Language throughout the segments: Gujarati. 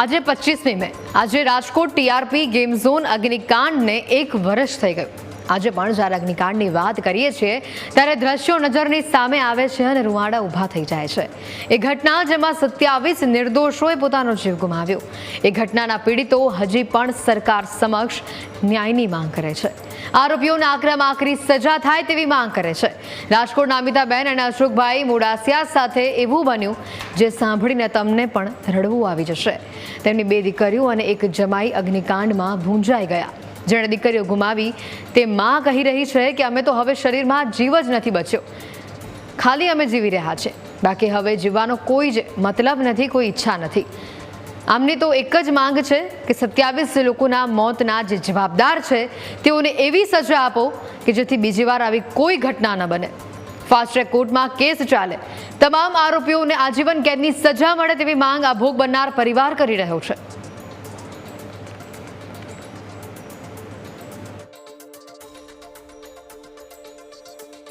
આજે 25મી મે આજે રાજકોટ ટીઆરપી ગેમ ઝોન અગ્નિકાંડને 1 વર્ષ થઈ ગયું। આજે પણ જ્યારે અગ્નિકાંડની વાત કરીએ છીએ ત્યારે દ્રશ્યો નજરની સામે આવે છે અને રૂવાડા ઊભા થઈ જાય છે। એ ઘટના જેમાં 27 નિર્દોષોએ પોતાનો જીવ ગુમાવ્યો। એ ઘટનાના પીડિતો હજી પણ સરકાર સમક્ષ ન્યાયની માંગ કરે છે। આરોપીઓને આકરામાં આકરી સજા થાય તેવી માંગ કરે છે। રાજકોટના અમિતાબેન અને અશોકભાઈ મોડાસિયા સાથે એવું બન્યું જે સાંભળીને તમને પણ રડવું આવી જશે। તેમની 2 દીકરીઓ અને 1 જમાઈ અગ્નિકાંડમાં ભૂંજાઈ ગયા। જેણે દીકરીઓ ગુમાવી તે માં કહી રહી છે કે અમે તો હવે શરીરમાં જીવ જ નથી બચ્યો, ખાલી અમે જીવી રહ્યા છે, બાકી હવે જીવવાનો કોઈ જ મતલબ નથી, કોઈ ઈચ્છા નથી। આમની તો એક જ માંગ છે કે 27 લોકોના મોતના જે જવાબદાર છે તેઓને એવી સજા આપો કે જેથી બીજી વાર આવી કોઈ ઘટના ન બને। ફાસ્ટ ટ્રેક કોર્ટમાં કેસ ચાલે, તમામ આરોપીઓને આજીવન કેદની સજા મળે તેવી માંગ આ ભોગ બનનાર પરિવાર કરી રહ્યો છે।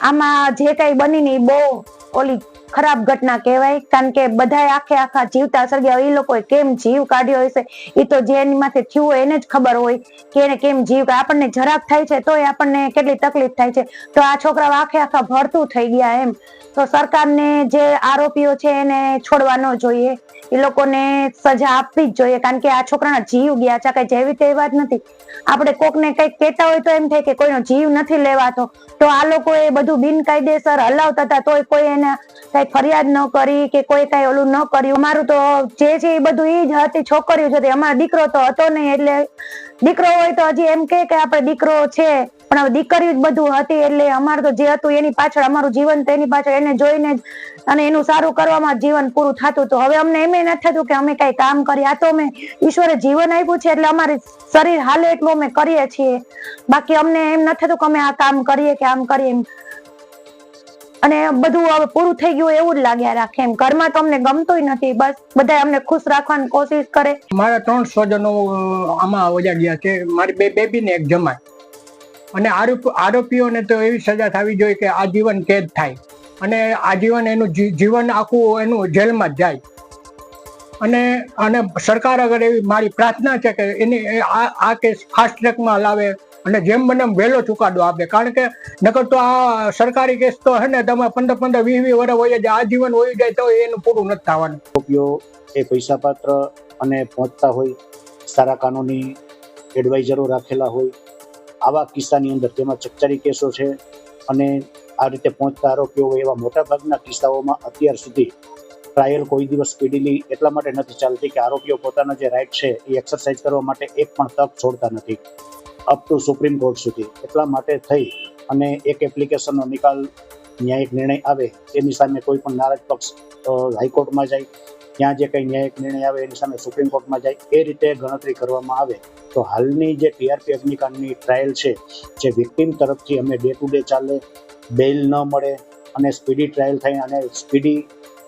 આમાં જે કઈ બની ને બહુ ઓલી ખરાબ ઘટના કહેવાય, કારણ કે બધાય આખા જીવતા સળગ્યા। એ લોકોએ કેમ જીવ કાઢ્યો હશે એ તો જેની માથે થયું હોય એને જ ખબર હોય કે એને કેમ જીવ। આપણને જરાક થાય છે તોય આપણને કેટલી તકલીફ થાય છે, તો આ છોકરાઓ આખા ભરતું થઈ ગયા એમ। તો સરકારને જે આરોપીઓ છે એને છોડવા ન જોઈએ, એ લોકોને સજા આપવી જ જોઈએ, કારણ કે આ છોકરાના જીવ ગયા છે, કઈ જેવી તેવી વાત નથી। આપણે કોકને કઈક કહેતા હોય તો એમ થાય કે કોઈનો જીવ નથી લેવાતો, તો આ લોકોએ બધું બિનકાયદેસર હલાવતા હતા તોય કોઈ એને કઈ ફરિયાદ ન કરી કે કોઈ કઈ ઓલું ન કર્યું। અમારું તો જે છે એ બધું એ જ હતી, છોકરીઓ જ હતી, અમારો દીકરો તો હતો નહીં। એટલે દીકરો હોય તો હજી એમ કે આપણે દીકરો છે, પણ હવે દીકરી જ બધું હતી, એટલે અમારું તો જે હતું એની પાછળ અમારું જીવન તો એની પાછળ એને જોઈને જ અને એનું સારું કરવામાં જીવન પૂરું થતું હતું। હવે અમને એમ નથી થતું કે અમે કઈ કામ કરીએ, આ તો અમે ઈશ્વરે જીવન આપ્યું છે એટલે અમારી શરીર હાલે એટલું અમે કરીએ છીએ, બાકી અમને એમ નથી થતું કે અમે આ કામ કરીએ કે આમ કરીએ એમ। અને બધું હવે પૂરું થઈ ગયું એવું જ લાગ્યા રાખે એમ। ઘરમાં તો અમને ગમતું નથી, બસ બધા અમને ખુશ રાખવાની કોશિશ કરે। મારા 3 સ્વજનો આમાં વજા ગયા છે, મારી 2 બેબી ને 1 જમાઈ। અને આરોપીઓને તો એવી સજા થવી જોઈએ કે આજીવન કેદ થાય અને આજીવન એનું જીવન આખું એનું જેલમાં જ જાય। અને સરકાર અગર એવી મારી પ્રાર્થના છે કે એની આ કેસ ફાસ્ટ ટ્રેકમાં લાવે અને જેમ બને વહેલો ચુકાદો આપે, કારણ કે નકર તો આ સરકારી કેસ તો હે ને તમે 15-20 વર્ષ હોય જાય, આજીવન હોય જાય તો એનું પૂરું નથી થવાનું। આરોપીઓ એ પૈસાપાત્ર અને પહોંચતા હોય, સારા કાનૂની એડવાઇઝરો રાખેલા હોય, આવા કિસ્સાની અંદર તેમાં ચકચારી કેસો છે અને આ રીતે પહોંચતા આરોપીઓ હોય એવા મોટાભાગના કિસ્સાઓમાં અત્યાર સુધી ટ્રાયલ કોઈ દિવસ સ્પીડીલી એટલા માટે નથી ચાલતી કે આરોપીઓ પોતાના જે રાઇટ છે એ એક્સરસાઇઝ કરવા માટે એક પણ તક છોડતા નથી, અપ ટુ સુપ્રીમ કોર્ટ સુધી। એટલા માટે થઈ અને એક એપ્લિકેશનનો નિકાલ ન્યાયિક નિર્ણય આવે તેની સામે કોઈ પણ નારાજ પક્ષ હાઈકોર્ટમાં જાય, ત્યાં જે કંઈ ન્યાયિક નિર્ણય આવે એની સામે સુપ્રીમ કોર્ટમાં જાય, એ રીતે ગણતરી કરવામાં આવે તો હાલની જે ટીઆરપી અગ્નિકાંડની ટ્રાયલ છે જે વિક્ટીમ તરફથી અમે ડે ટુ ડે ચાલે, બેલ ન મળે અને સ્પીડી ટ્રાયલ થાય અને સ્પીડી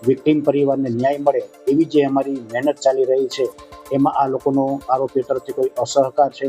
વિક્ટીમ પરિવારને ન્યાય મળે એવી જે અમારી મહેનત ચાલી રહી છે, એમાં આ લોકોનો આરોપી તરફથી કોઈ અસહકાર છે